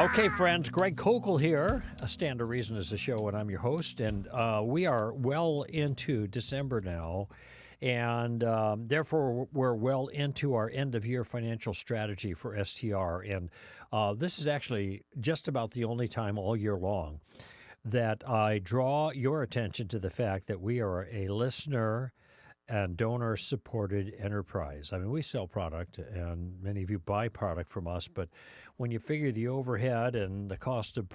Okay, friends, Greg Kokel here. A Stand to Reason is the show, and I'm your host. And we are well into December now, and therefore we're well into our end-of-year financial strategy for STR. And this is actually just about the only time all year long that I draw your attention to the fact that we are a listener and donor-supported enterprise. I mean, we sell product, and many of you buy product from us. But when you figure the overhead and the cost of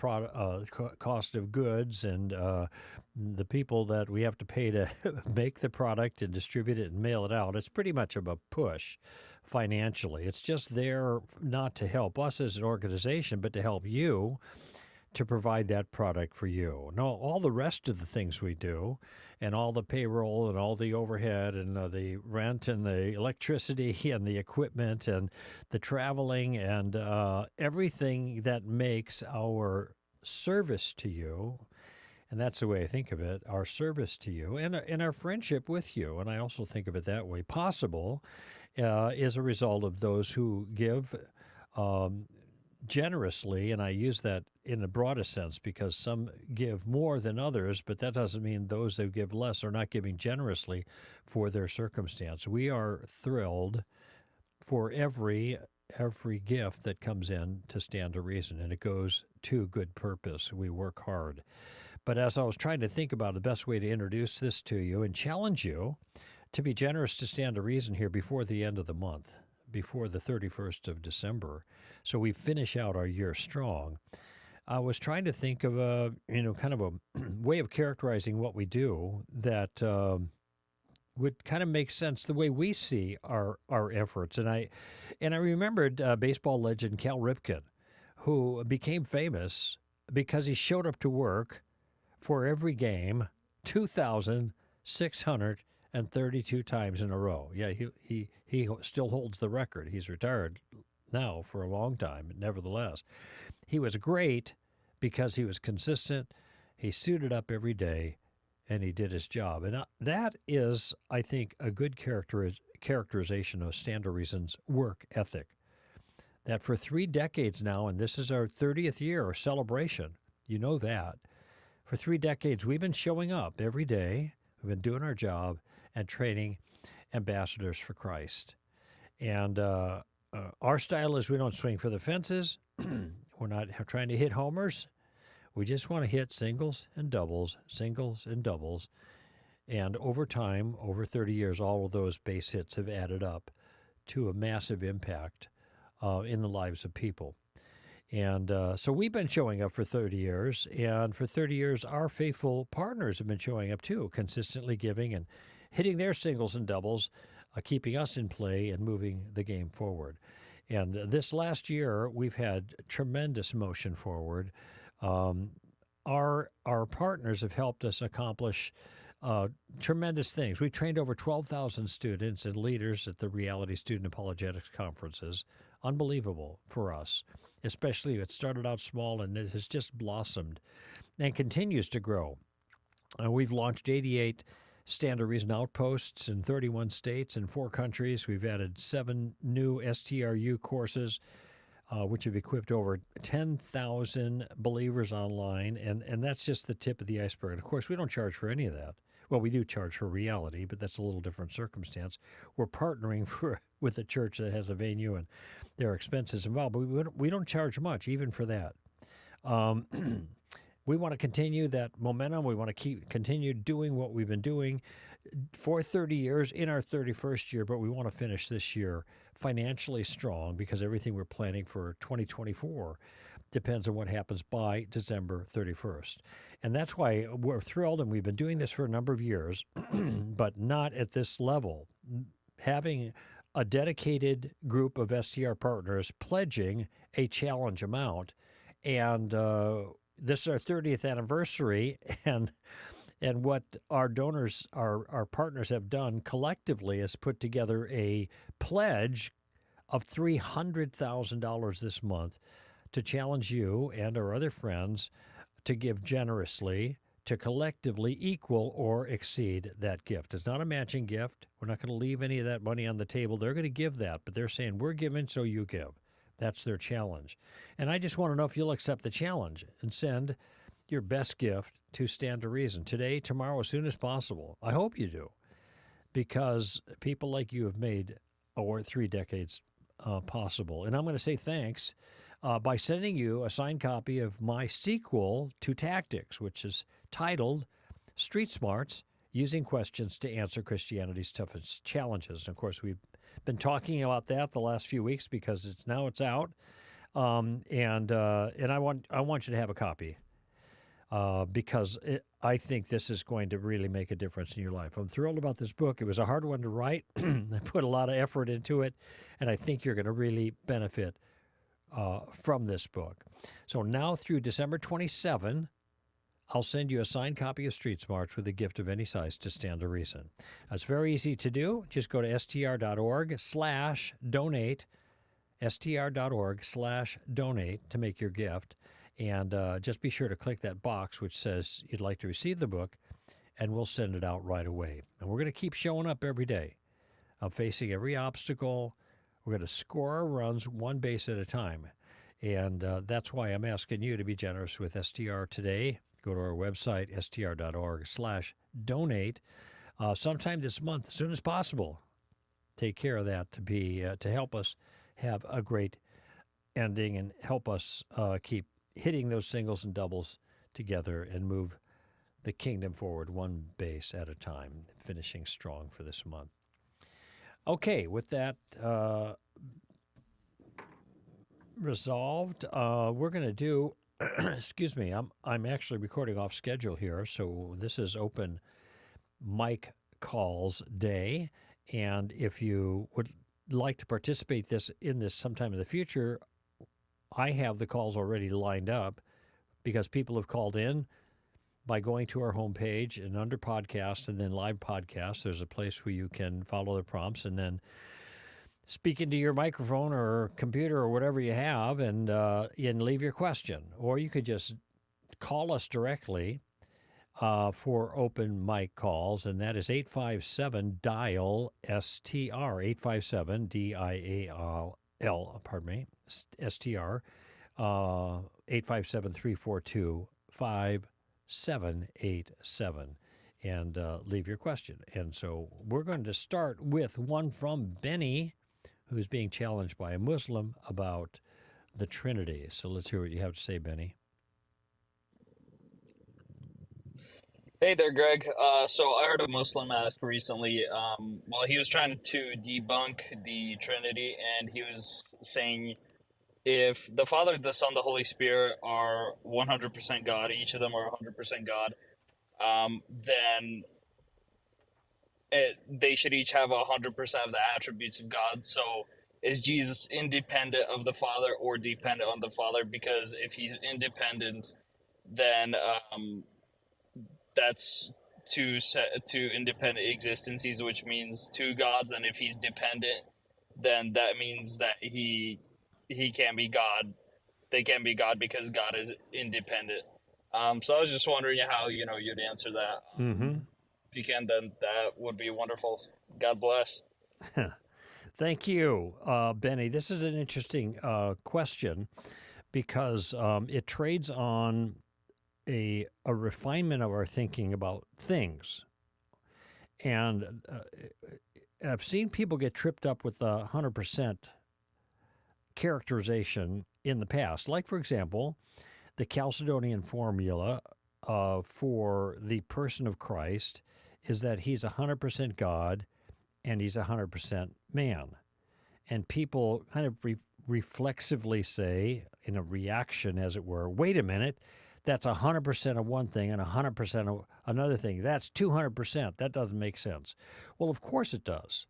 cost of goods and the people that we have to pay to make the product and distribute it and mail it out, it's pretty much of a push financially. It's just there not to help us as an organization, but to help you to provide that product for you. No, all the rest of the things we do, and all the payroll and all the overhead and the rent and the electricity and the equipment and the traveling and everything that makes our service to you, and that's the way I think of it, our service to you and our friendship with you, and I also think of it that way, possible is a result of those who give generously, and I use that in the broadest sense because some give more than others, but that doesn't mean those that give less are not giving generously for their circumstance. We are thrilled for every gift that comes in to Stand to Reason, and it goes to good purpose. We work hard. But as I was trying to think about the best way to introduce this to you and challenge you to be generous to Stand to Reason here before the end of the month, before the 31st of December, so we finish out our year strong. I was trying to think of a, kind of a way of characterizing what we do that would kind of make sense the way we see our efforts. And I remembered baseball legend Cal Ripken, who became famous because he showed up to work for every game 2,632 times in a row. Yeah, he still holds the record. He's retired now for a long time, but nevertheless, he was great because he was consistent, he suited up every day, and he did his job. And that is, I think, a good characterization of Stand to Reason's work ethic. That for 3 decades now, and this is our 30th year, our celebration, you know that, for 3 decades we've been showing up every day, we've been doing our job, and training ambassadors for Christ. And our style is we don't swing for the fences. We're not trying to hit homers. We just want to hit singles and doubles. And over time, over 30 years, all of those base hits have added up to a massive impact in the lives of people. And so we've been showing up for 30 years. And for 30 years, our faithful partners have been showing up too, consistently giving and hitting their singles and doubles, keeping us in play and moving the game forward. And this last year, we've had tremendous motion forward. Our partners have helped us accomplish tremendous things. We've trained over 12,000 students and leaders at the Reality Student Apologetics conferences. Unbelievable for us, especially it started out small and it has just blossomed and continues to grow. We've launched 88 Stand to Reason outposts in 31 states and 4 countries. We've added 7 new STRU courses, which have equipped over 10,000 believers online, and that's just the tip of the iceberg. And of course, we don't charge for any of that. Well, we do charge for reality, but that's a little different circumstance. We're partnering with a church that has a venue, and there are expenses involved, but we don't charge much, even for that. We want to continue that momentum. We want to continue doing what we've been doing for 30 years in our 31st year, but we want to finish this year financially strong because everything we're planning for 2024 depends on what happens by December 31st. And that's why we're thrilled, and we've been doing this for a number of years, but not at this level. Having a dedicated group of STR partners pledging a challenge amount, and this is our 30th anniversary, and what our donors, our partners have done collectively is put together a pledge of $300,000 this month to challenge you and our other friends to give generously to collectively equal or exceed that gift. It's not a matching gift. We're not going to leave any of that money on the table. They're going to give that, but they're saying we're giving, so you give. That's their challenge. And I just want to know if you'll accept the challenge and send your best gift to Stand to Reason today, tomorrow, as soon as possible. I hope you do, because people like you have made over 3 decades possible. And I'm going to say thanks by sending you a signed copy of my sequel to Tactics, which is titled Street Smarts, Using Questions to Answer Christianity's Toughest Challenges. And of course, we've been talking about that the last few weeks because it's out, and I want you to have a copy because I think this is going to really make a difference in your life. I'm thrilled about this book. It was a hard one to write. I put a lot of effort into it, and I think you're going to really benefit from this book. So now through December 27, I'll send you a signed copy of Street Smarts with a gift of any size to Stand to Reason. It's very easy to do. Just go to str.org/donate, str.org/donate to make your gift. And just be sure to click that box which says you'd like to receive the book, and we'll send it out right away. And we're going to keep showing up every day, facing every obstacle. We're going to score our runs one base at a time. And that's why I'm asking you to be generous with STR today. Go to our website, str.org/donate, sometime this month, as soon as possible. Take care of that to help us have a great ending and help us keep hitting those singles and doubles together and move the kingdom forward one base at a time, finishing strong for this month. Okay, with that resolved, we're going to do, excuse me, I'm actually recording off schedule here, so this is open mic calls day, and if you would like to participate in this sometime in the future, I have the calls already lined up because people have called in by going to our homepage and under podcasts and then live podcasts. There's a place where you can follow the prompts and then speak into your microphone or computer or whatever you have and leave your question. Or you could just call us directly for open mic calls, and that is 857-DIAL-STR, 857 DIAL, pardon me, STR, 857-342-5787, and leave your question. And so we're going to start with one from Benny, who's being challenged by a Muslim about the Trinity. So let's hear what you have to say, Benny. Hey there, Greg. So I heard a Muslim ask recently, while he was trying to debunk the Trinity, and he was saying if the Father, the Son, the Holy Spirit are 100% God, each of them are 100% God, then they should each have 100% of the attributes of God. So is Jesus independent of the Father or dependent on the Father? Because if he's independent, then that's two independent existences, which means two gods. And if he's dependent, then that means that he can't be God. They can't be God because God is independent. So I was just wondering how you'd answer that. Mm-hmm. If you can, then that would be wonderful. God bless. Thank you, Benny. This is an interesting question because it trades on a refinement of our thinking about things. And I've seen people get tripped up with the 100% characterization in the past. Like, for example, the Chalcedonian formula for the person of Christ is that he's 100% God and he's 100% man. And people kind of reflexively say, in a reaction, as it were, wait a minute, that's 100% of one thing and 100% of another thing. That's 200%. That doesn't make sense. Well, of course it does.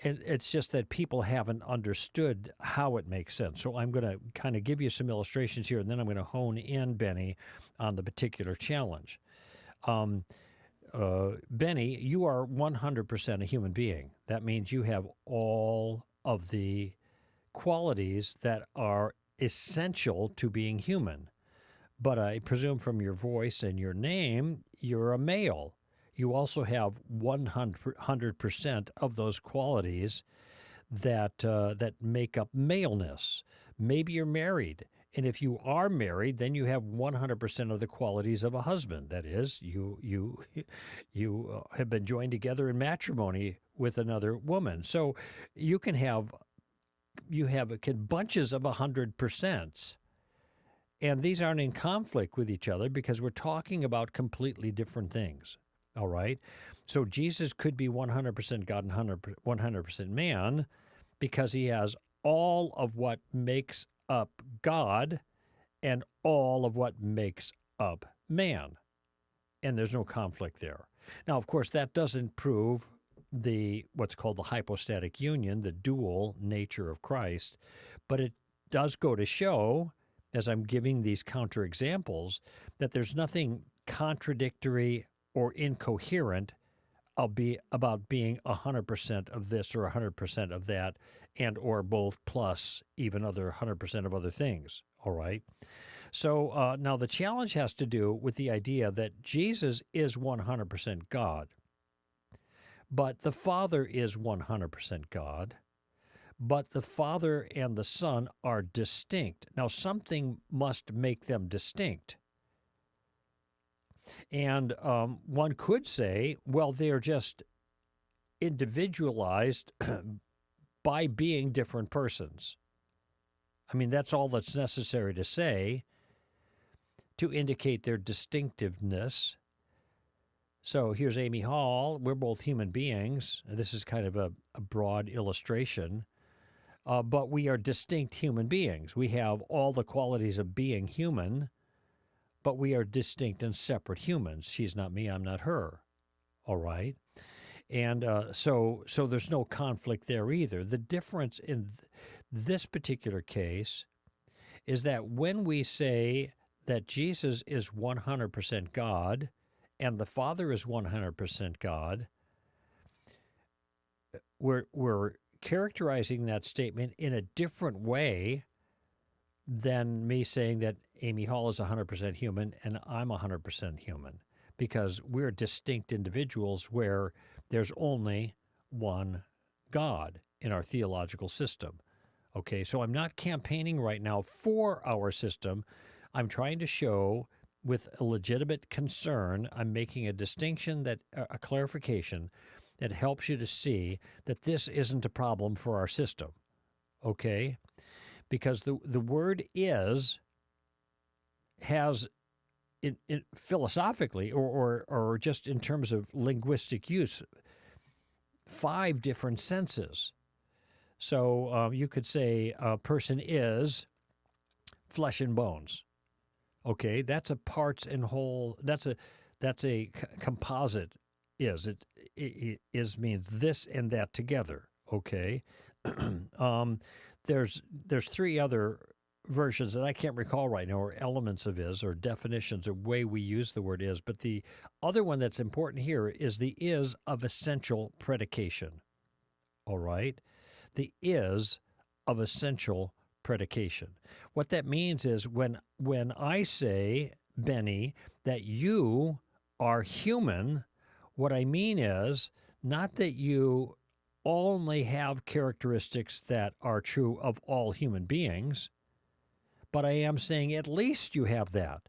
And it's just that people haven't understood how it makes sense. So I'm going to kind of give you some illustrations here, and then I'm going to hone in, Benny, on the particular challenge. Benny, you are 100% a human being. That means you have all of the qualities that are essential to being human. But I presume from your voice and your name, you're a male. You also have 100% of those qualities that make up maleness. Maybe you're married. And if you are married, then you have 100% of the qualities of a husband. That is, you have been joined together in matrimony with another woman. So you can have bunches of 100%. And these aren't in conflict with each other because we're talking about completely different things. All right? So Jesus could be 100% God and 100% man because he has all of what makes up God and all of what makes up man. And there's no conflict there. Now, of course, that doesn't prove what's called the hypostatic union, the dual nature of Christ, but it does go to show, as I'm giving these counterexamples, that there's nothing contradictory or incoherent about being 100% of this or 100% of that, and or both plus even other 100% of other things. All right. So now the challenge has to do with the idea that Jesus is 100% God, but the Father is 100% God, but the Father and the Son are distinct. Now, something must make them distinct. And one could say, well, they're just individualized by being different persons. I mean, that's all that's necessary to say to indicate their distinctiveness. So here's Amy Hall. We're both human beings. This is kind of a broad illustration, but we are distinct human beings. We have all the qualities of being human, but we are distinct and separate humans. She's not me, I'm not her. All right? And so there's no conflict there either. The difference in this particular case is that when we say that Jesus is 100% God and the Father is 100% God, we're characterizing that statement in a different way than me saying that Amy Hall is 100% human and I'm 100% human, because we're distinct individuals where there's only one God in our theological system. Okay, so I'm not campaigning right now for our system. I'm trying to show with a legitimate concern, I'm making a distinction, a clarification that helps you to see that this isn't a problem for our system. Okay? Because the word is has philosophically or just in terms of linguistic use 5 different senses. So you could say a person is flesh and bones. Okay, that's a parts and whole. That's a composite. It is means this and that together. Okay, there's 3 other versions that I can't recall right now, or elements of is, or definitions, or way we use the word is. But the other one that's important here is the is of essential predication. All right, the is of essential predication. What that means is when I say, Benny, that you are human, what I mean is not that you only have characteristics that are true of all human beings, but I am saying at least you have that.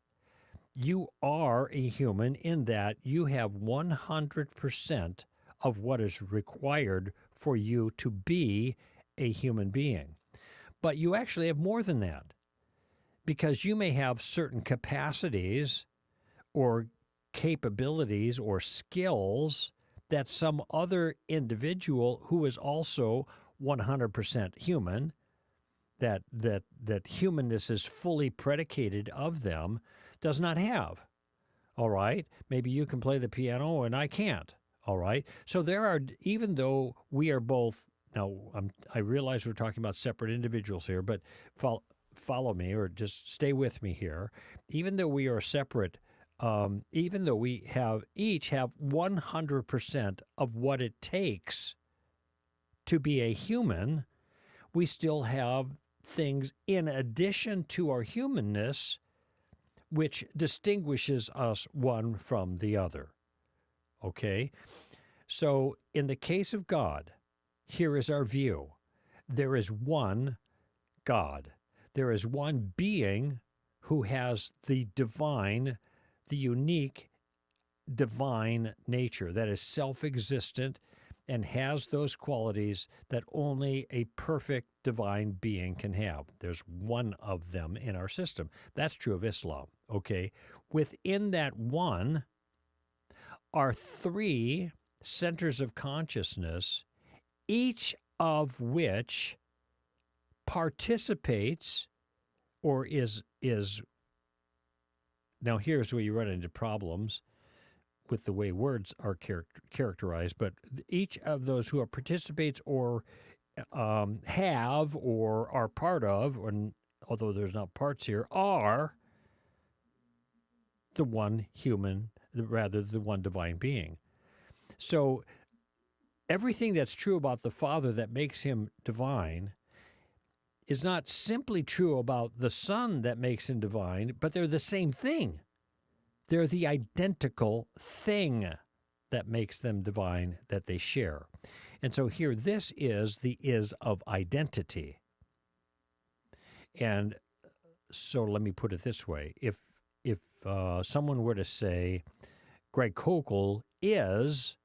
You are a human in that you have 100% of what is required for you to be a human being. But you actually have more than that, because you may have certain capacities or capabilities or skills that some other individual who is also 100% human, that humanness is fully predicated of them, does not have. All right? Maybe you can play the piano and I can't. All right? So there are, even though we are both, now I realize we're talking about separate individuals here, but follow me or just stay with me here. Even though we are separate, even though we each have 100% of what it takes to be a human, we still have things in addition to our humanness which distinguishes us one from the other. Okay? So in the case of God, here is our view. There is one God. There is one being who has the divine, the unique divine nature that is self-existent and has those qualities that only a perfect divine being can have. There's one of them in our system. That's true of Islam, okay? Within that one are three centers of consciousness, each of which participates or is now here's where you run into problems with the way words are characterized, but each of those who participates or have or are part of, and although there's not parts here, are the one human, rather the one divine being. So everything that's true about the Father that makes him divine is not simply true about the Son that makes him divine, but they're the same thing. They're the identical thing that makes them divine that they share. And so here, this is the is of identity. And so let me put it this way. If someone were to say, Greg Koukl is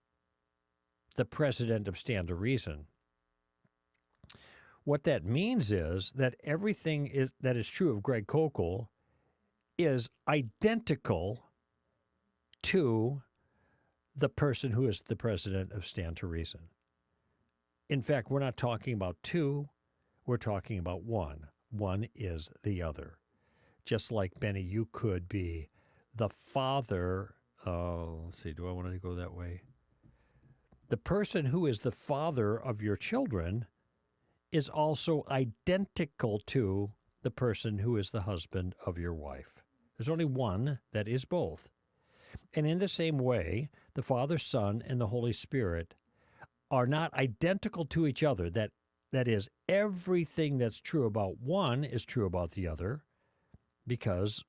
the president of Stand to Reason, what that means is that everything that is true of Greg Koukl is identical to the person who is the president of Stand to Reason. In fact, we're not talking about two, we're talking about one. One is the other. Just like, Benny, you could be the father, let's see, do I want to go that way? The person who is the father of your children is also identical to the person who is the husband of your wife. There's only one that is both. And in the same way, the Father, Son, and the Holy Spirit are not identical to each other. That is, everything that's true about one is true about the other, because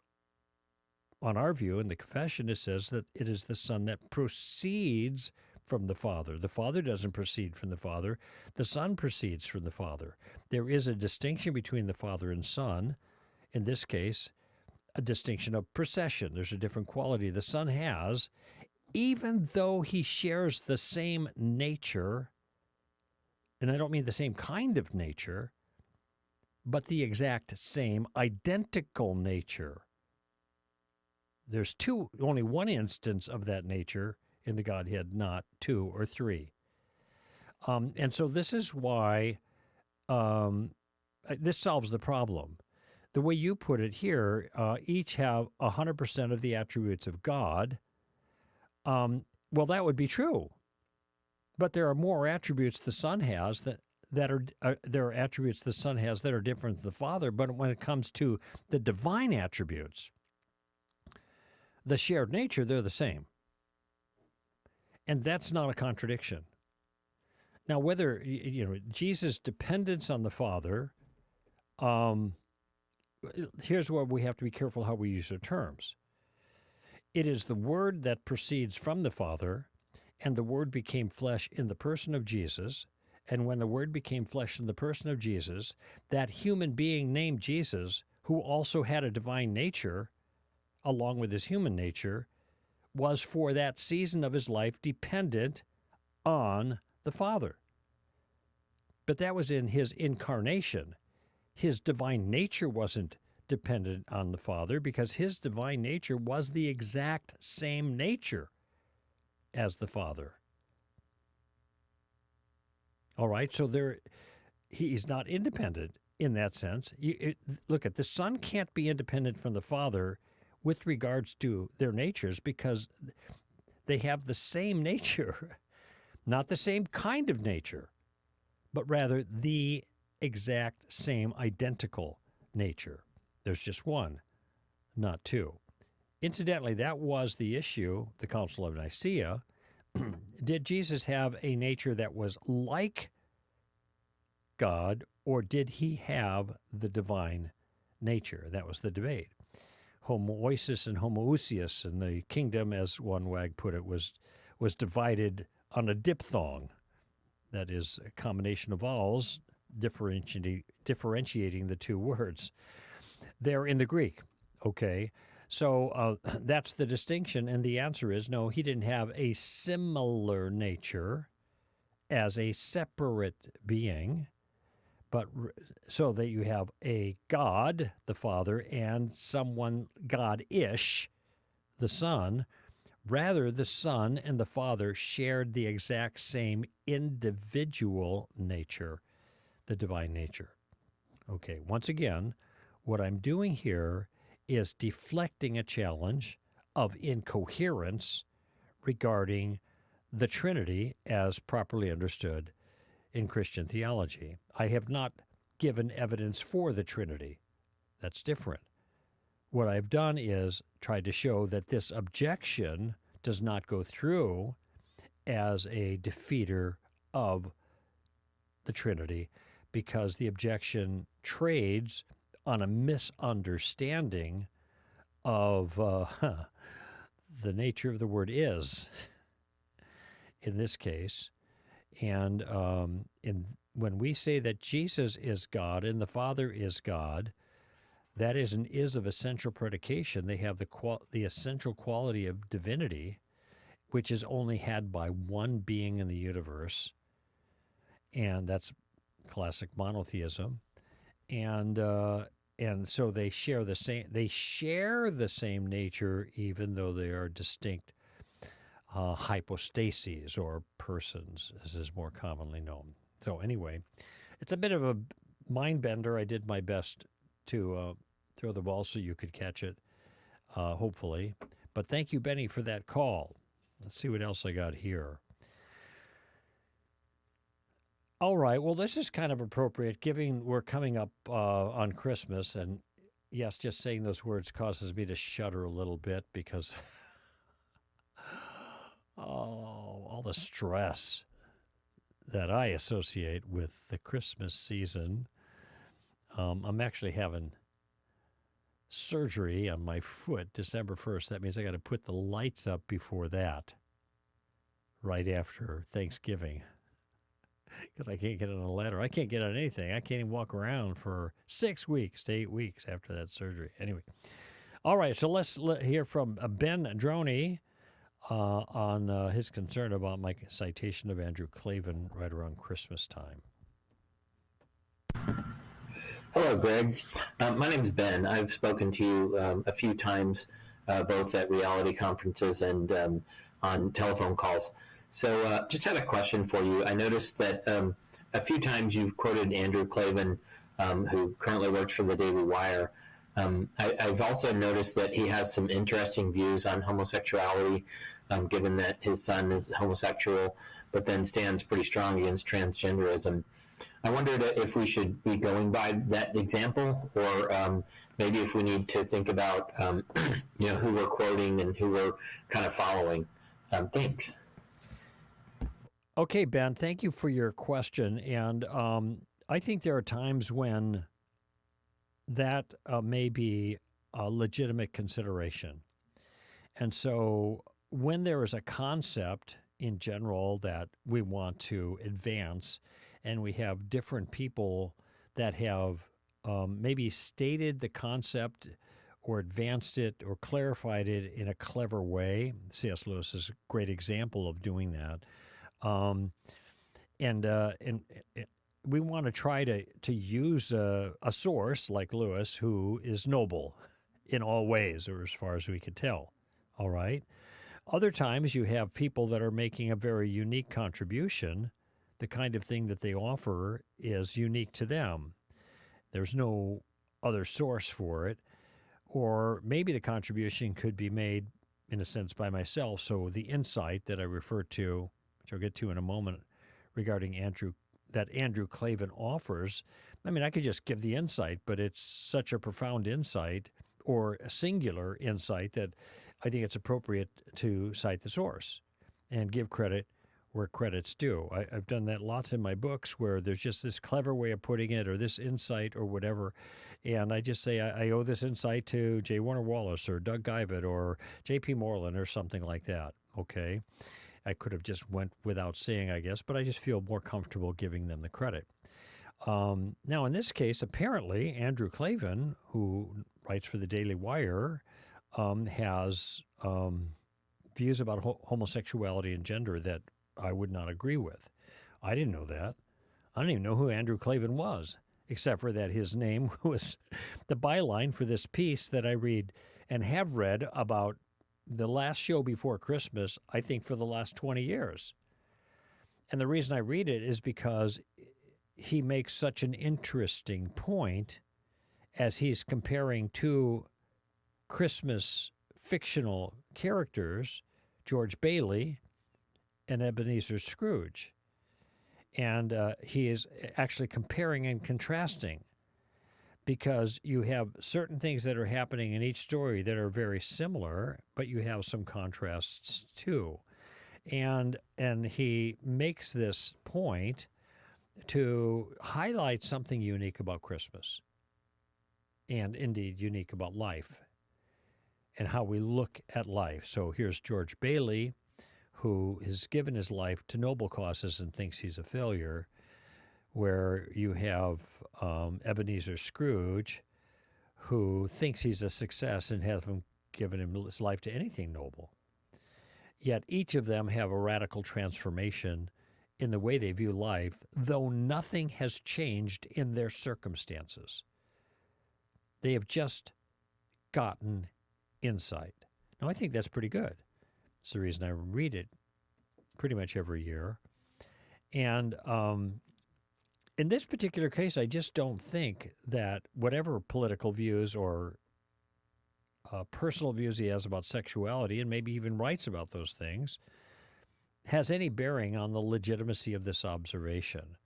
on our view in the confession it says that it is the Son that proceeds from the Father. The Father doesn't proceed from the Father. The Son proceeds from the Father. There is a distinction between the Father and Son. In this case, a distinction of procession. There's a different quality the Son has, even though he shares the same nature, and I don't mean the same kind of nature, but the exact same identical nature. There's only one instance of that nature in the Godhead, not two or three. And so this is why this solves the problem. The way you put it here, each have 100% of the attributes of God. Well, that would be true. But there are more attributes the Son has that are there are attributes the Son has that are different than the Father. But when it comes to the divine attributes, the shared nature, they're the same. And that's not a contradiction. Now, whether, Jesus' dependence on the Father, here's where we have to be careful how we use our terms. It is the Word that proceeds from the Father, and the Word became flesh in the person of Jesus. And when the Word became flesh in the person of Jesus, that human being named Jesus, who also had a divine nature, along with his human nature, was for that season of his life dependent on the Father. But that was in his incarnation. His divine nature wasn't dependent on the Father because his divine nature was the exact same nature as the Father. All right, so he's not independent in that sense. Look, the Son can't be independent from the Father with regards to their natures because they have the same nature, not the same kind of nature, but rather the exact same identical nature. There's just one, not two. Incidentally, that was the issue, the Council of Nicaea. Did Jesus have a nature that was like God, or did he have the divine nature? That was the debate. Homoousios and homoousios, and the kingdom, as one wag put it, was divided on a diphthong. That is a combination of vowels differentiating the two words. They're in the Greek, okay? So that's the distinction, and the answer is no, he didn't have a similar nature as a separate being, but so that you have a God, the Father, and someone God-ish, the Son. Rather, the Son and the Father shared the exact same individual nature, the divine nature. Okay, once again, what I'm doing here is deflecting a challenge of incoherence regarding the Trinity as properly understood in Christian theology. I have not given evidence for the Trinity. That's different. What I've done is tried to show that this objection does not go through as a defeater of the Trinity, because the objection trades on a misunderstanding of the nature of the word is in this case. And when we say that Jesus is God and the Father is God, that is an is of essential predication. They have the essential quality of divinity, which is only had by one being in the universe, and that's classic monotheism. And so they share the same. They share the same nature, even though they are distinct hypostases or persons, as is more commonly known. So anyway, it's a bit of a mind bender. I did my best to throw the ball so you could catch it, hopefully. But thank you, Benny, for that call. Let's see what else I got here. All right. Well, this is kind of appropriate, given we're coming up on Christmas. And yes, just saying those words causes me to shudder a little bit because all the stress that I associate with the Christmas season. I'm actually having surgery on my foot December 1st. That means I got to put the lights up before that, right after Thanksgiving, because I can't get on a ladder. I can't get on anything. I can't even walk around for 6 weeks to 8 weeks after that surgery. Anyway, all right, so let's hear from Ben Droney on his concern about my citation of Andrew Klavan right around Christmas time. Hello, Greg. My name is Ben. I've spoken to you a few times, both at reality conferences and on telephone calls. So just had a question for you. I noticed that a few times you've quoted Andrew Klavan, who currently works for the Daily Wire. I've also noticed that he has some interesting views on homosexuality, given that his son is homosexual, but then stands pretty strong against transgenderism. I wondered if we should be going by that example, or maybe if we need to think about who we're quoting and who we're kind of following. Thanks. Okay, Ben, thank you for your question. And I think there are times when that may be a legitimate consideration. And so when there is a concept in general that we want to advance, and we have different people that have maybe stated the concept or advanced it or clarified it in a clever way. C.S. Lewis is a great example of doing that. And we want to try to use a source like Lewis, who is noble in all ways, or as far as we could tell. All right. Other times you have people that are making a very unique contribution. The kind of thing that they offer is unique to them. There's no other source for it. Or maybe the contribution could be made, in a sense, by myself. So the insight that I referred to, which I'll get to in a moment, regarding Andrew Klavan offers, I mean, I could just give the insight, but it's such a profound insight or a singular insight that I think it's appropriate to cite the source and give credit where credit's due. I've done that lots in my books, where there's just this clever way of putting it, or this insight or whatever, and I just say I owe this insight to J. Warner Wallace or Doug Guyvet or J.P. Moreland or something like that, okay? I could have just went without saying, I guess, but I just feel more comfortable giving them the credit. Now, in this case, apparently, Andrew Klavan, who writes for the Daily Wire, has views about homosexuality and gender that I would not agree with. I didn't know that. I don't even know who Andrew Klavan was, except for that his name was the byline for this piece that I read and have read about the last show before Christmas, I think, for the last 20 years. And the reason I read it is because he makes such an interesting point as he's comparing two Christmas fictional characters, George Bailey and Ebenezer Scrooge. And he is actually comparing and contrasting because you have certain things that are happening in each story that are very similar, but you have some contrasts too. And he makes this point to highlight something unique about Christmas and indeed unique about life and how we look at life. So here's George Bailey, who has given his life to noble causes and thinks he's a failure, where you have Ebenezer Scrooge, who thinks he's a success and hasn't given his life to anything noble. Yet each of them have a radical transformation in the way they view life, though nothing has changed in their circumstances. They have just gotten insight. Now, I think that's pretty good. It's the reason I read it pretty much every year. And in this particular case, I just don't think that whatever political views or personal views he has about sexuality, and maybe even writes about those things, has any bearing on the legitimacy of this observation.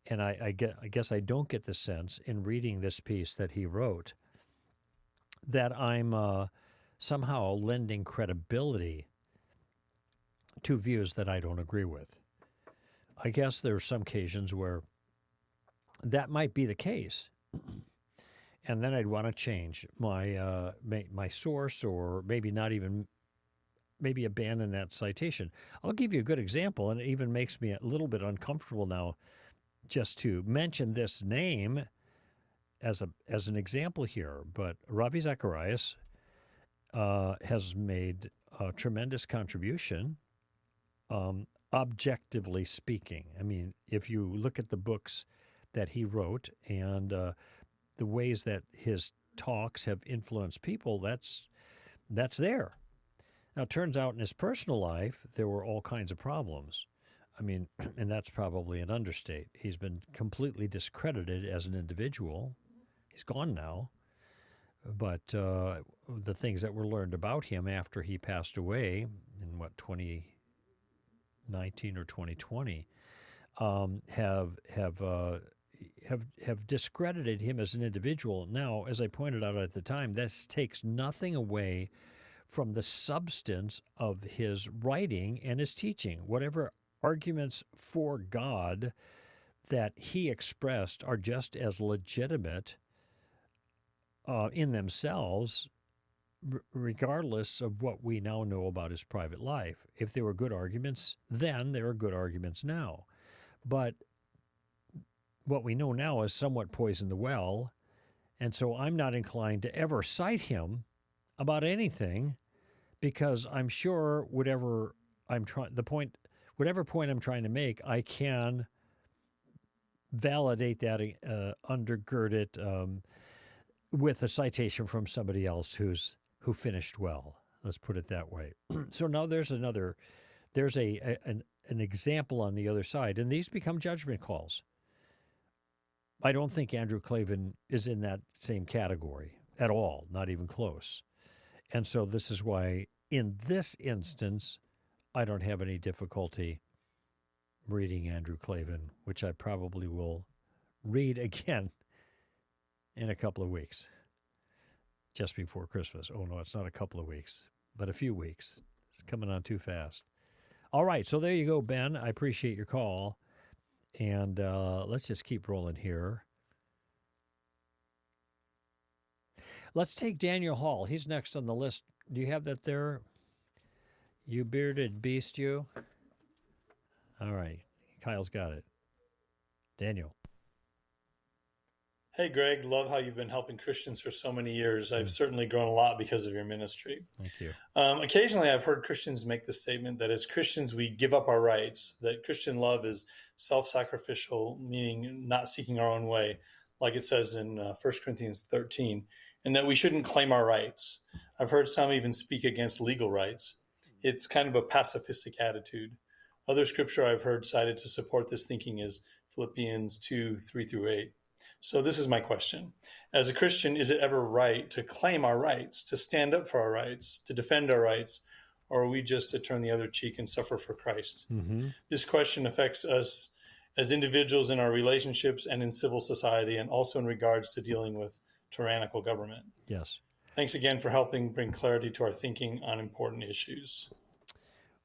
And I guess I don't get the sense in reading this piece that he wrote that I'm somehow lending credibility to views that I don't agree with. I guess there are some occasions where that might be the case, and then I'd want to change my my source, or maybe not even, maybe abandon that citation. I'll give you a good example, and it even makes me a little bit uncomfortable now just to mention this name as an example here. But Ravi Zacharias has made a tremendous contribution, objectively speaking. I mean, if you look at the books that he wrote and the ways that his talks have influenced people, that's there. Now, it turns out in his personal life, there were all kinds of problems. I mean, and that's probably an understate. He's been completely discredited as an individual. He's gone now. But the things that were learned about him after he passed away in, 2019 or 2020, have discredited him as an individual. Now, as I pointed out at the time, this takes nothing away from the substance of his writing and his teaching. Whatever arguments for God that he expressed are just as legitimate in themselves, regardless of what we now know about his private life. If there were good arguments then, there are good arguments now. But what we know now is somewhat poisoned the well, and so I'm not inclined to ever cite him about anything, because I'm sure whatever point I'm trying to make, I can validate that, undergird it with a citation from somebody else who finished well. Let's put it that way. So now there's an example on the other side, and these become judgment calls. I don't think Andrew Klavan is in that same category at all, not even close. And so this is why, in this instance, I don't have any difficulty reading Andrew Klavan, which I probably will read again in a couple of weeks, just before Christmas. Oh, no, it's not a couple of weeks, but a few weeks. It's coming on too fast. All right, so there you go, Ben. I appreciate your call. And let's just keep rolling here. Let's take Daniel Hall. He's next on the list. Do you have that there? You bearded beast, you? All right. Kyle's got it. Daniel. Hey, Greg, love how you've been helping Christians for so many years. I've certainly grown a lot because of your ministry. Thank you. Occasionally, I've heard Christians make the statement that as Christians, we give up our rights, that Christian love is self sacrificial, meaning not seeking our own way, like it says in 1 Corinthians 13, and that we shouldn't claim our rights. I've heard some even speak against legal rights. It's kind of a pacifistic attitude. Other scripture I've heard cited to support this thinking is Philippians 2 3 through 8. So this is my question. As a Christian, is it ever right to claim our rights, to stand up for our rights, to defend our rights, or are we just to turn the other cheek and suffer for Christ? Mm-hmm. This question affects us as individuals in our relationships and in civil society, and also in regards to dealing with tyrannical government. Yes. Thanks again for helping bring clarity to our thinking on important issues.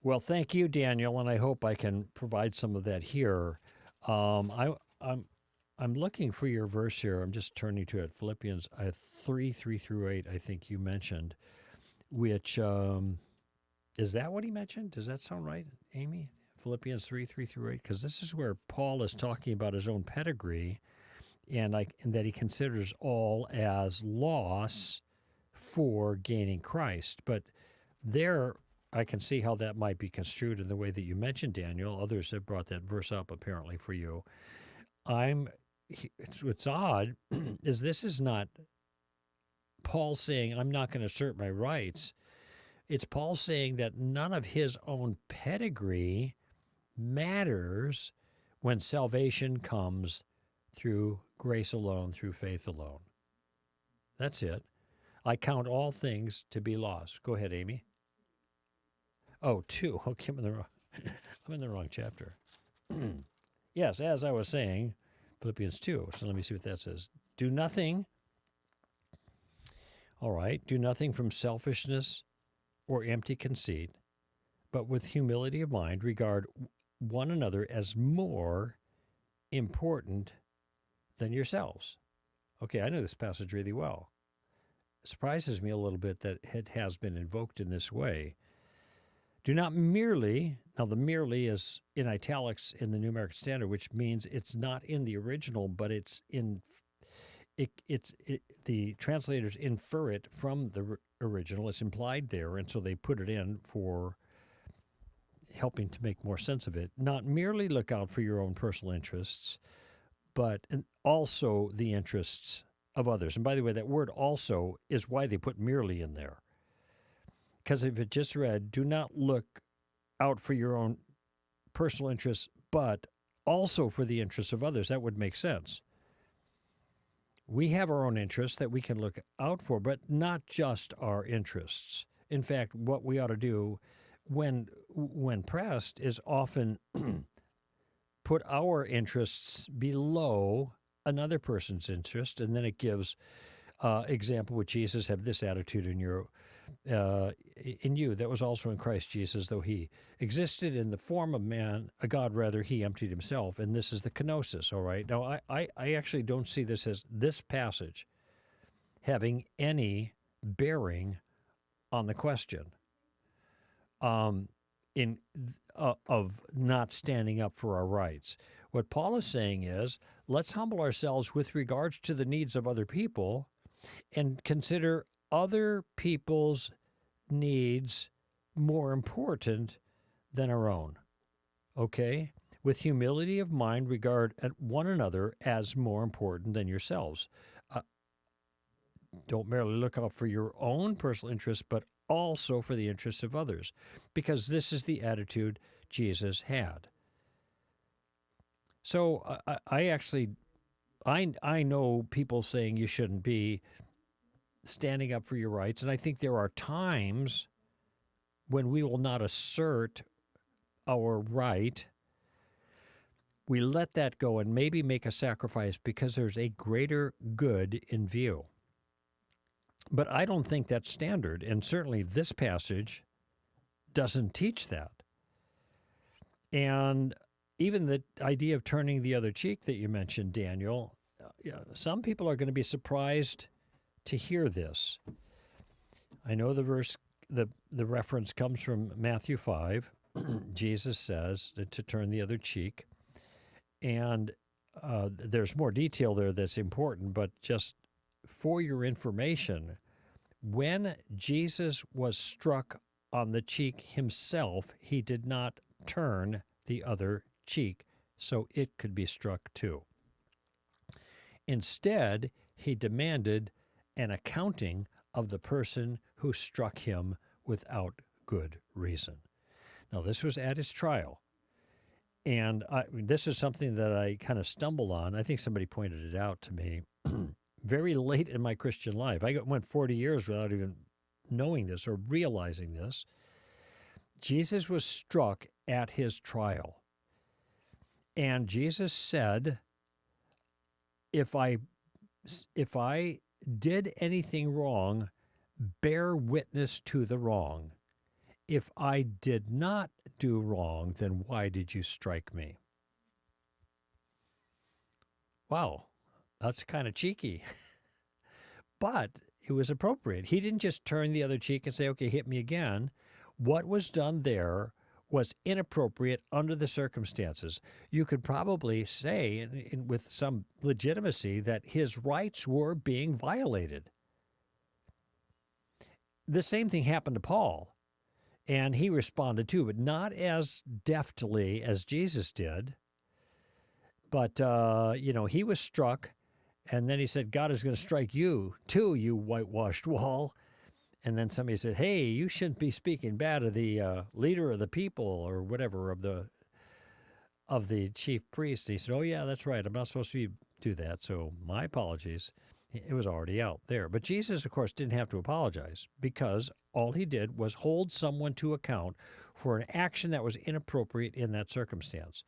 Well, thank you, Daniel, and I hope I can provide some of that here. I'm looking for your verse here. I'm just turning to it. Philippians 3 through 8, I think you mentioned, which, is that what he mentioned? Does that sound right, Amy? Philippians 3 through 8? Because this is where Paul is talking about his own pedigree and that he considers all as loss for gaining Christ. But there, I can see how that might be construed in the way that you mentioned, Daniel. Others have brought that verse up, apparently, for you. What's odd is this is not Paul saying, I'm not going to assert my rights. It's Paul saying that none of his own pedigree matters when salvation comes through grace alone, through faith alone. That's it. I count all things to be lost. Go ahead, Amy. Oh, 2. Okay, I'm in the wrong chapter. Yes, as I was saying, Philippians 2. So let me see what that says. Do nothing. All right. Do nothing from selfishness or empty conceit, but with humility of mind, regard one another as more important than yourselves. Okay, I know this passage really well. It surprises me a little bit that it has been invoked in this way. Do not merely, now the merely is in italics in the New American Standard, which means it's not in the original, but it's in, the translators infer it from the original. It's implied there, and so they put it in for helping to make more sense of it. Not merely look out for your own personal interests, but also the interests of others. And by the way, that word also is why they put merely in there. Because if it just read, do not look out for your own personal interests, but also for the interests of others, that would make sense. We have our own interests that we can look out for, but not just our interests. In fact, what we ought to do when pressed is often put our interests below another person's interest, and then it gives example with Jesus, have this attitude in you that was also in Christ Jesus, though he existed in the form of man, a God rather, he emptied himself, and this is the kenosis, all right? Now, I actually don't see this passage having any bearing on the question of not standing up for our rights. What Paul is saying is, let's humble ourselves with regards to the needs of other people and consider other people's needs more important than our own. Okay? With humility of mind, regard one another as more important than yourselves. Don't merely look out for your own personal interests, but also for the interests of others, because this is the attitude Jesus had. So I know people saying you shouldn't be standing up for your rights, and I think there are times when we will not assert our right. We let that go and maybe make a sacrifice because there's a greater good in view. But I don't think that's standard, and certainly this passage doesn't teach that. And even the idea of turning the other cheek that you mentioned, Daniel, some people are going to be surprised to hear this. I know the verse, the reference comes from Matthew 5. Jesus says to turn the other cheek. And there's more detail there that's important, but just for your information, when Jesus was struck on the cheek himself, he did not turn the other cheek so it could be struck too. Instead, he demanded an accounting of the person who struck him without good reason. Now, this was at his trial. And this is something that I kind of stumbled on. I think somebody pointed it out to me very late in my Christian life. I went 40 years without even knowing this or realizing this. Jesus was struck at his trial. And Jesus said, if I did anything wrong, bear witness to the wrong. If I did not do wrong, then why did you strike me? Wow, that's kind of cheeky. But it was appropriate. He didn't just turn the other cheek and say, okay, hit me again. What was done there was inappropriate under the circumstances. You could probably say, with some legitimacy, that his rights were being violated. The same thing happened to Paul, and he responded too, but not as deftly as Jesus did. But, he was struck, and then he said, God is going to strike you too, you whitewashed wall. And then somebody said, hey, you shouldn't be speaking bad of the leader of the people or whatever of the chief priest. He said, oh, yeah, that's right. I'm not supposed to do that. So my apologies. It was already out there. But Jesus, of course, didn't have to apologize because all he did was hold someone to account for an action that was inappropriate in that circumstance.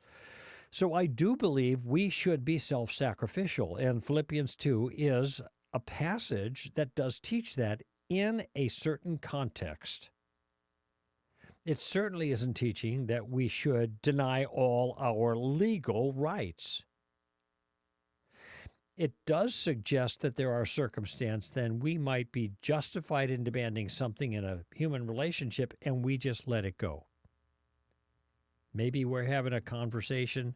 So I do believe we should be self-sacrificial. And Philippians 2 is a passage that does teach that in a certain context. It certainly isn't teaching that we should deny all our legal rights. It does suggest that there are circumstances then we might be justified in demanding something in a human relationship and we just let it go. Maybe we're having a conversation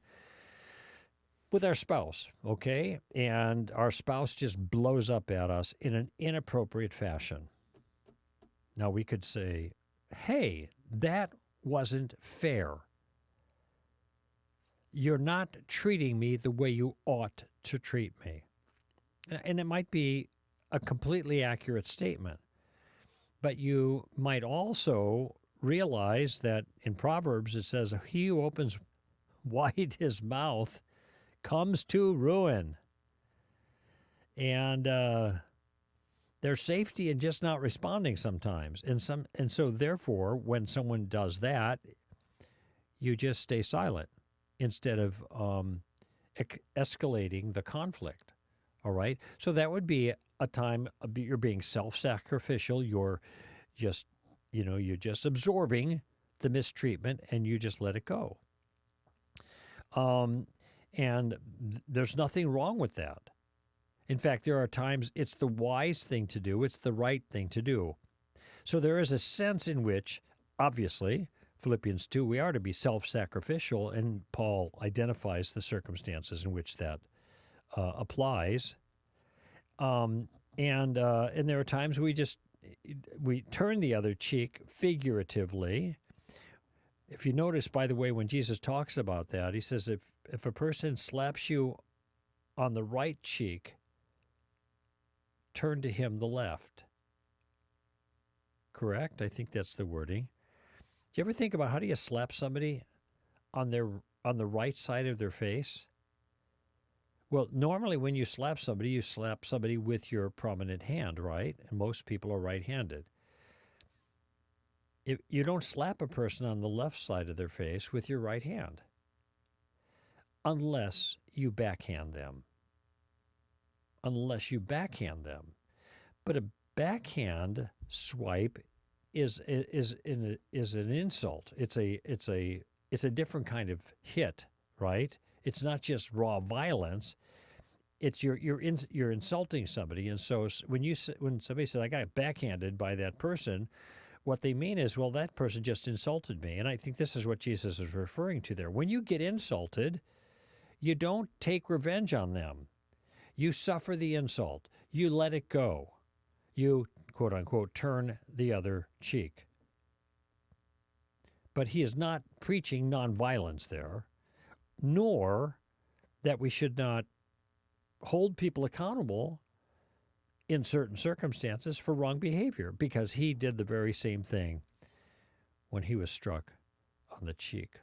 with our spouse, okay? And our spouse just blows up at us in an inappropriate fashion. Now, we could say, hey, that wasn't fair. You're not treating me the way you ought to treat me. And it might be a completely accurate statement. But you might also realize that in Proverbs it says, he who opens wide his mouth comes to ruin. And there's safety in just not responding sometimes. And so therefore, when someone does that, you just stay silent instead of escalating the conflict. All right? So that would be a time you're being self-sacrificial. You're just absorbing the mistreatment and you just let it go. And there's nothing wrong with that. In fact, there are times it's the wise thing to do. It's the right thing to do. So there is a sense in which, obviously, Philippians 2, we are to be self-sacrificial, and Paul identifies the circumstances in which that applies. And there are times we turn the other cheek figuratively. If you notice, by the way, when Jesus talks about that, he says if a person slaps you on the right cheek, turn to him the left. Correct? I think that's the wording. Do you ever think about how do you slap somebody on the right side of their face? Well, normally when you slap somebody with your prominent hand, right? And most people are right-handed. If you don't slap a person on the left side of their face with your right hand unless you backhand them. But a backhand swipe is an insult. It's a different kind of hit, right? It's not just raw violence. It's you're insulting somebody, and so when somebody says I got backhanded by that person, what they mean is, well, that person just insulted me, and I think this is what Jesus is referring to there. When you get insulted, You don't take revenge on them. You suffer the insult. You let it go. You, quote unquote, turn the other cheek. But he is not preaching nonviolence there, nor that we should not hold people accountable in certain circumstances for wrong behavior, because he did the very same thing when he was struck on the cheek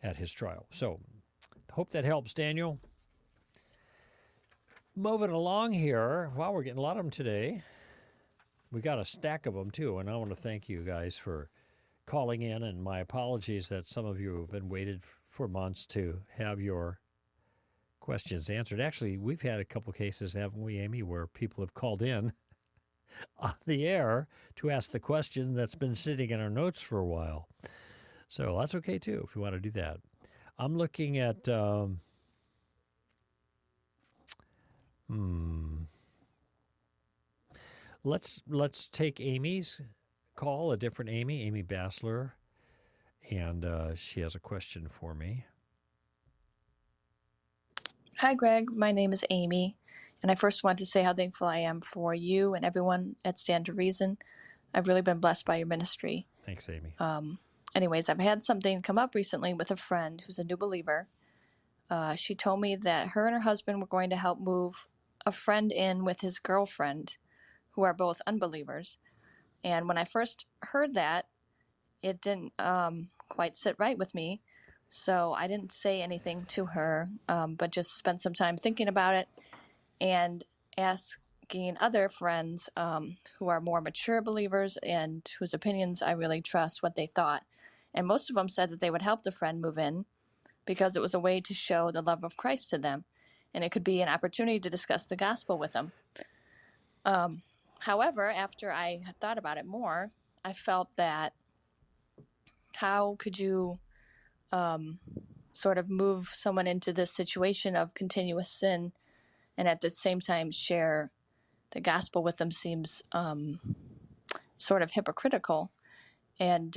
at his trial. So, hope that helps, Daniel. Moving along here, wow, we're getting a lot of them today. We got a stack of them, too, and I want to thank you guys for calling in, and my apologies that some of you have been waited for months to have your questions answered. Actually, we've had a couple cases, haven't we, Amy, where people have called in on the air to ask the question that's been sitting in our notes for a while. So that's okay, too, if you want to do that. I'm looking at... Let's take Amy's call, a different Amy Bassler, and she has a question for me. Hi, Greg. My name is Amy, and I first want to say how thankful I am for you and everyone at Stand to Reason. I've really been blessed by your ministry. Thanks, Amy. Anyways, I've had something come up recently with a friend who's a new believer. She told me that her and her husband were going to help move a friend in with his girlfriend, who are both unbelievers. And when I first heard that, it didn't quite sit right with me. So I didn't say anything to her, but just spent some time thinking about it and asking other friends who are more mature believers and whose opinions I really trust what they thought. And most of them said that they would help the friend move in because it was a way to show the love of Christ to them. And it could be an opportunity to discuss the gospel with them. However, after I had thought about it more, I felt that how could you sort of move someone into this situation of continuous sin and at the same time share the gospel with them seems sort of hypocritical. And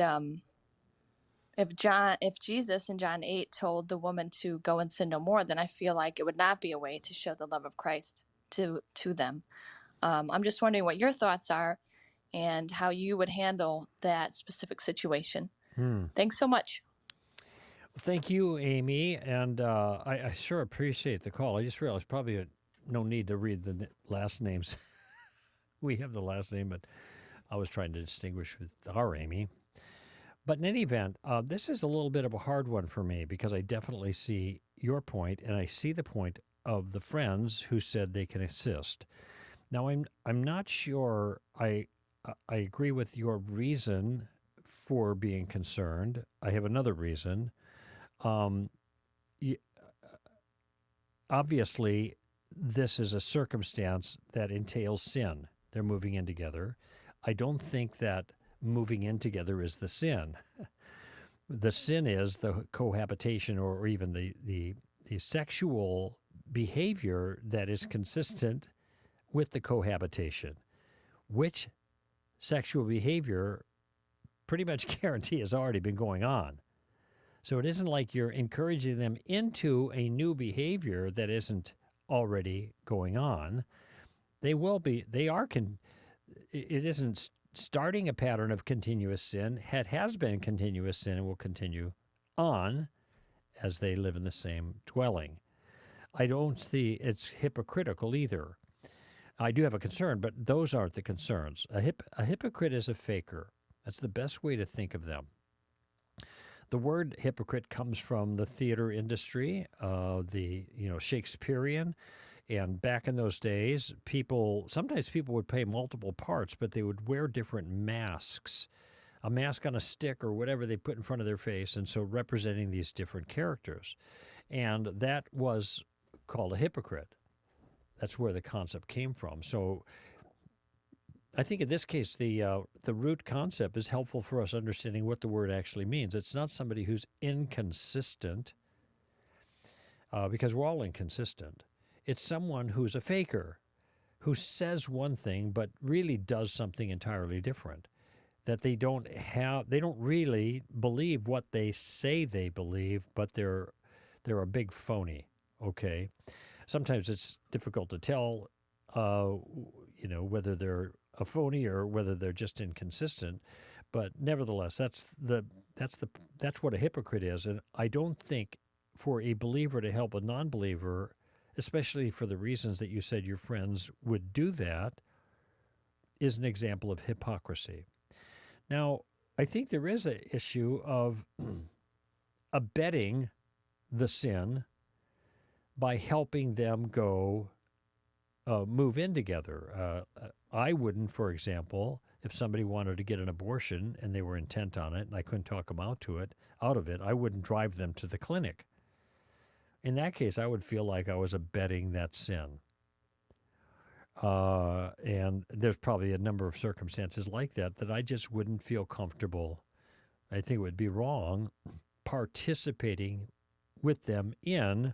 if Jesus in John 8 told the woman to go and sin no more, then I feel like it would not be a way to show the love of Christ to them. I'm just wondering what your thoughts are and how you would handle that specific situation. Thanks so much. Thank you, Amy, and I sure appreciate the call. I just realized probably no need to read the last names. We have the last name, but I was trying to distinguish with our Amy. But in any event, this is a little bit of a hard one for me because I definitely see your point, and I see the point of the friends who said they can assist. Now, I'm not sure I agree with your reason for being concerned. I have another reason. Obviously, this is a circumstance that entails sin. They're moving in together. I don't think that moving in together is the sin. The sin is the cohabitation or even the sexual behavior that is consistent with the cohabitation, which sexual behavior pretty much guarantee has already been going on. So it isn't like you're encouraging them into a new behavior that isn't already going on. It isn't starting a pattern of continuous sin. It has been continuous sin and will continue on as they live in the same dwelling. I don't see it's hypocritical either. I do have a concern, but those aren't the concerns. A hypocrite is a faker. That's the best way to think of them. The word hypocrite comes from the theater industry, the Shakespearean, and back in those days, sometimes people would play multiple parts, but they would wear different masks, a mask on a stick or whatever they put in front of their face, and so representing these different characters, and that was called a hypocrite. That's where the concept came from. So I think in this case, the root concept is helpful for us understanding what the word actually means. It's not somebody who's inconsistent, because we're all inconsistent. It's someone who's a faker, who says one thing but really does something entirely different. That they don't really believe what they say they believe, but they're they're a big phony. Okay, sometimes it's difficult to tell, whether they're a phony or whether they're just inconsistent. But nevertheless, that's what a hypocrite is. And I don't think for a believer to help a non-believer, especially for the reasons that you said your friends would do that, is an example of hypocrisy. Now, I think there is an issue of abetting the sin by helping them go move in together. I wouldn't, for example, if somebody wanted to get an abortion and they were intent on it and I couldn't talk them out of it, I wouldn't drive them to the clinic. In that case, I would feel like I was abetting that sin. And there's probably a number of circumstances like that I just wouldn't feel comfortable. I think it would be wrong participating with them in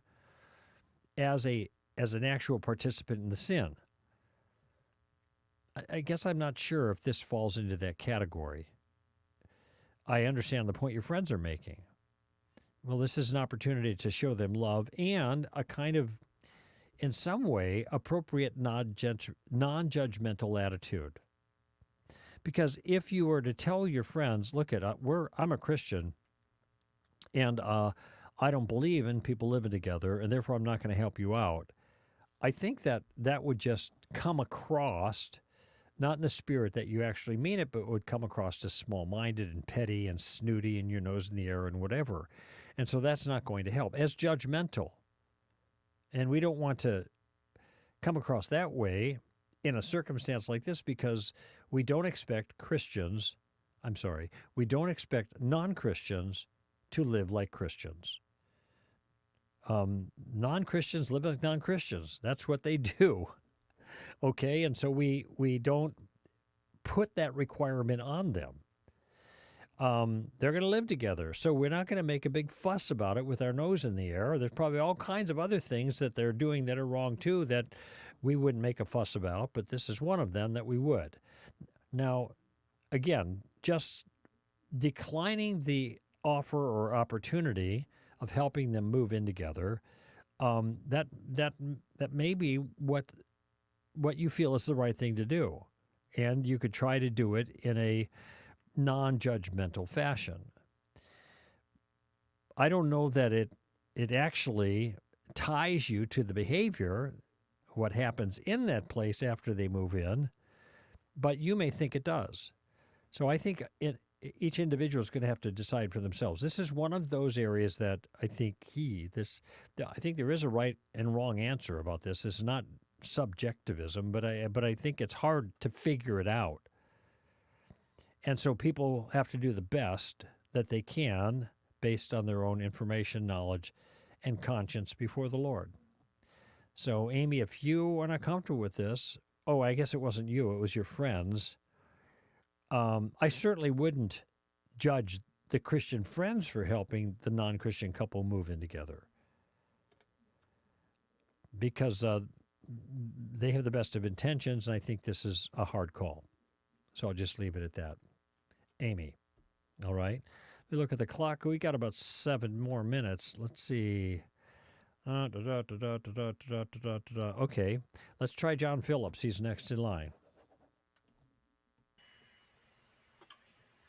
as an actual participant in the sin. I guess I'm not sure if this falls into that category. I understand the point your friends are making. Well, this is an opportunity to show them love and a kind of, in some way, appropriate non-judgmental attitude. Because if you were to tell your friends, look, I'm a Christian, and I don't believe in people living together, and therefore I'm not going to help you out, I think that would just come across, not in the spirit that you actually mean it, but would come across as small-minded and petty and snooty and your nose in the air and whatever. And so that's not going to help. As judgmental. And we don't want to come across that way in a circumstance like this because we don't expect non-Christians to live like Christians. Non-Christians live like non-Christians. That's what they do. Okay, and so we don't put that requirement on them. They're going to live together, so we're not going to make a big fuss about it with our nose in the air. There's probably all kinds of other things that they're doing that are wrong too that we wouldn't make a fuss about, but this is one of them that we would. Now, again, just declining the offer or opportunity of helping them move in together, that may be what you feel is the right thing to do. And you could try to do it in a non-judgmental fashion. I don't know that it actually ties you to the behavior, what happens in that place after they move in, but you may think it does. So I think each individual is going to have to decide for themselves. This is one of those areas that I think I think there is a right and wrong answer about this. It's not subjectivism, but I think it's hard to figure it out. And so people have to do the best that they can based on their own information, knowledge, and conscience before the Lord. So, Amy, if you are not comfortable with this, I guess it wasn't you, it was your friends. I certainly wouldn't judge the Christian friends for helping the non-Christian couple move in together because they have the best of intentions, and I think this is a hard call. So I'll just leave it at that. Amy, all right? We look at the clock. We got about 7 more minutes. Let's see. Okay, let's try John Phillips. He's next in line.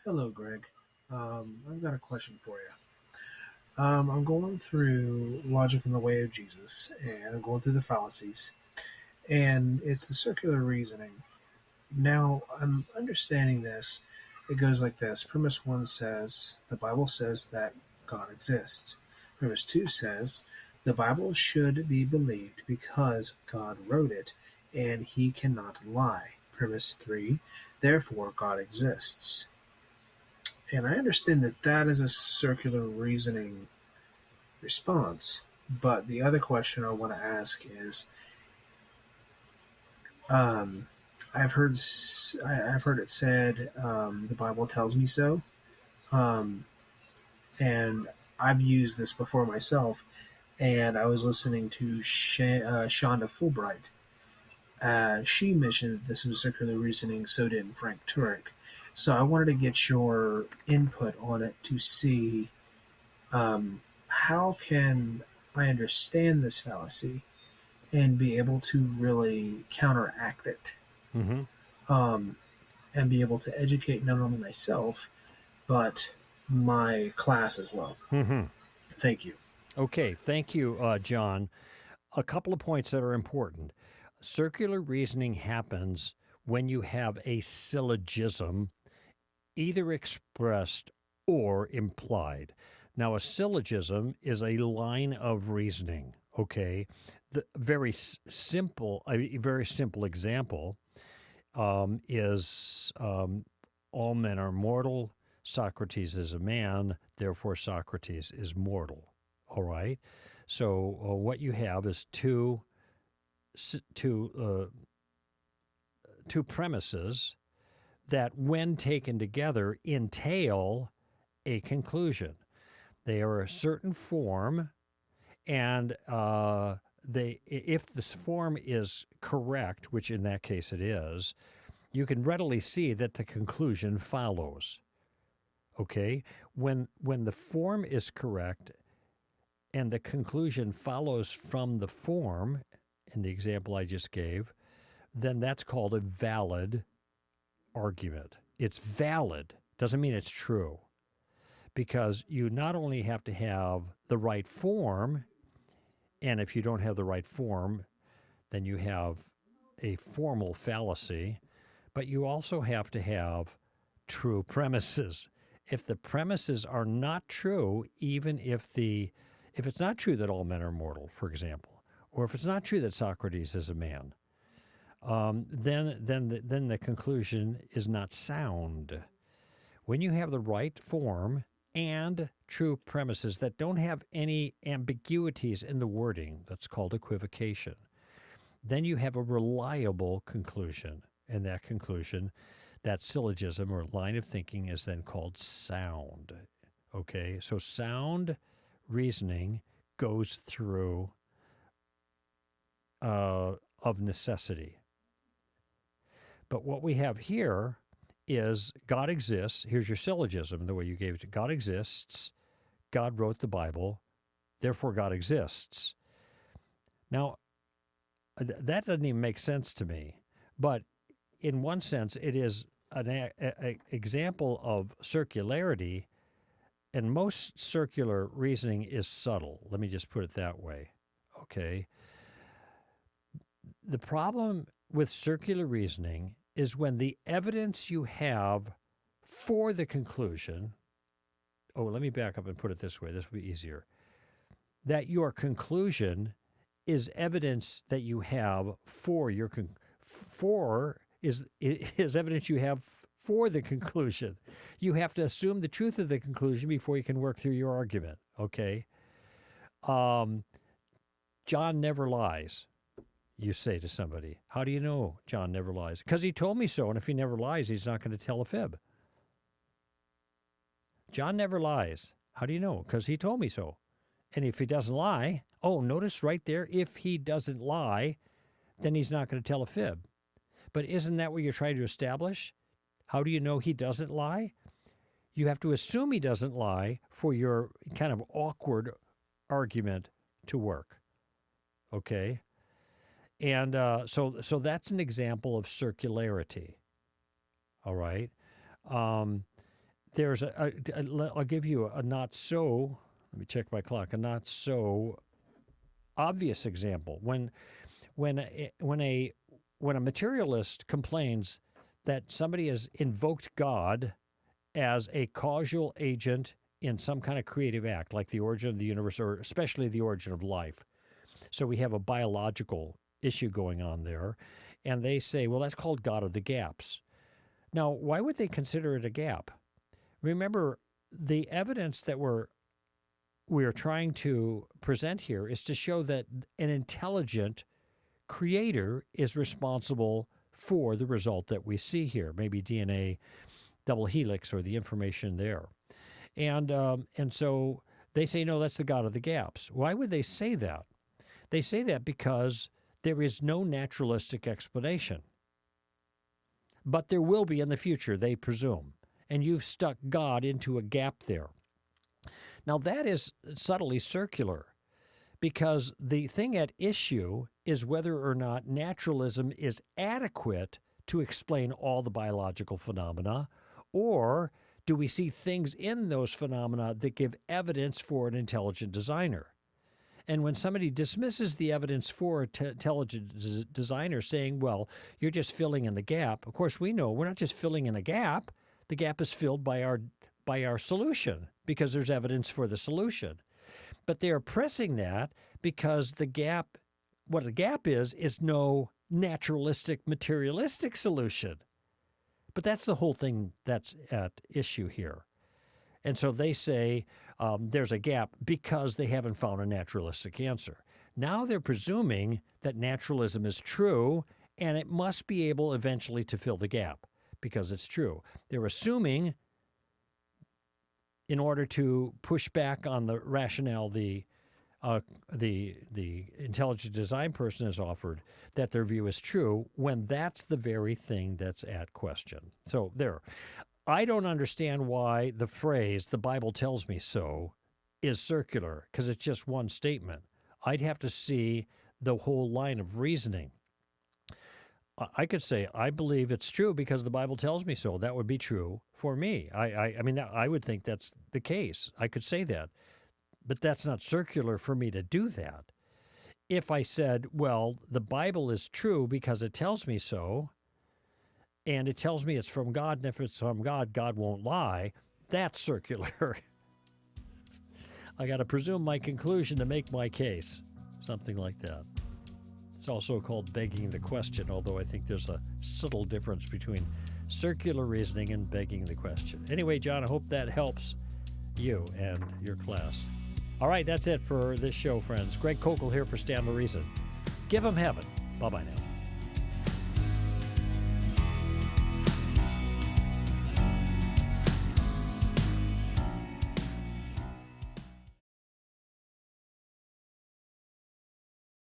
Hello, Greg. I've got a question for you. I'm going through Logic in the Way of Jesus, and I'm going through the fallacies, and it's the circular reasoning. Now, I'm understanding this. It goes like this. Premise 1 says, the Bible says that God exists. Premise 2 says, the Bible should be believed because God wrote it, and he cannot lie. Premise 3, therefore God exists. And I understand that is a circular reasoning response. But the other question I want to ask is, I've heard it said, the Bible tells me so, and I've used this before myself. And I was listening to Shonda Fulbright. She mentioned that this was circular reasoning, so did Frank Turek. So I wanted to get your input on it to see how can I understand this fallacy and be able to really counteract it, Mm-hmm. um, and be able to educate not only myself, but my class as well. Mm-hmm. Thank you. Okay, thank you, John. A couple of points that are important. Circular reasoning happens when you have a syllogism either expressed or implied. Now, a syllogism is a line of reasoning. Okay, the a very simple example is all men are mortal. Socrates is a man, therefore Socrates is mortal. All right. So what you have is two premises that, when taken together, entail a conclusion. They are a certain form, and if the form is correct, which in that case it is, you can readily see that the conclusion follows. Okay, when the form is correct and the conclusion follows from the form, in the example I just gave, then that's called a valid argument. It's valid, doesn't mean it's true, because you not only have to have the right form, and if you don't have the right form, then you have a formal fallacy, but you also have to have true premises. If the premises are not true, even if it's not true that all men are mortal, for example, or if it's not true that Socrates is a man, then the conclusion is not sound. When you have the right form and true premises that don't have any ambiguities in the wording, that's called equivocation, then you have a reliable conclusion. And that conclusion, that syllogism or line of thinking, is then called sound. Okay, so sound reasoning goes through of necessity. But what we have here is God exists. Here's your syllogism, the way you gave it. God exists. God wrote the Bible. Therefore, God exists. Now, that doesn't even make sense to me. But in one sense, it is an example of circularity, and most circular reasoning is subtle. Let me just put it that way. Okay. The problem with circular reasoning is when the evidence you have for the conclusion, let me back up and put it this way, this will be easier, that your conclusion is evidence that you have for your is evidence you have for the conclusion. You have to assume the truth of the conclusion before you can work through your argument, okay? John never lies. You say to somebody, how do you know John never lies? Because he told me so, and if he never lies, he's not going to tell a fib. John never lies. How do you know? Because he told me so. And if he doesn't lie, notice right there, if he doesn't lie, then he's not going to tell a fib. But isn't that what you're trying to establish? How do you know he doesn't lie? You have to assume he doesn't lie for your kind of awkward argument to work. Okay? And so that's an example of circularity. All right. There's I'll give you a not so. Let me check my clock. A not so obvious example. When a materialist complains that somebody has invoked God as a causal agent in some kind of creative act, like the origin of the universe, or especially the origin of life. So we have a biological issue going on there, and they say, well, that's called God of the gaps. Now, why would they consider it a gap? Remember, the evidence that we're trying to present here is to show that an intelligent creator is responsible for the result that we see here, maybe DNA double helix or the information there. And so they say, no, that's the God of the gaps. Why would they say that? They say that because there is no naturalistic explanation. But there will be in the future, they presume. And you've stuck God into a gap there. Now, that is subtly circular because the thing at issue is whether or not naturalism is adequate to explain all the biological phenomena, or do we see things in those phenomena that give evidence for an intelligent designer? And when somebody dismisses the evidence for an intelligent designer, saying, well, you're just filling in the gap, of course we know we're not just filling in a gap. The gap is filled by our solution because there's evidence for the solution. But they are pressing that because what a gap is no naturalistic, materialistic solution. But that's the whole thing that's at issue here. And so they say there's a gap because they haven't found a naturalistic answer. Now they're presuming that naturalism is true and it must be able eventually to fill the gap because it's true. They're assuming, in order to push back on the rationale the intelligent design person has offered, that their view is true, when that's the very thing that's at question. So there. I don't understand why the phrase, "the Bible tells me so," is circular, because it's just one statement. I'd have to see the whole line of reasoning. I could say, I believe it's true because the Bible tells me so. That would be true for me. I mean, I would think that's the case. I could say that. But that's not circular for me to do that. If I said, well, the Bible is true because it tells me so, and it tells me it's from God, and if it's from God, God won't lie, that's circular. I got to presume my conclusion to make my case. Something like that. It's also called begging the question, although I think there's a subtle difference between circular reasoning and begging the question. Anyway, John, I hope that helps you and your class. All right, that's it for this show, friends. Greg Kokel here for Stand to Reason. Give 'em heaven. Bye-bye now.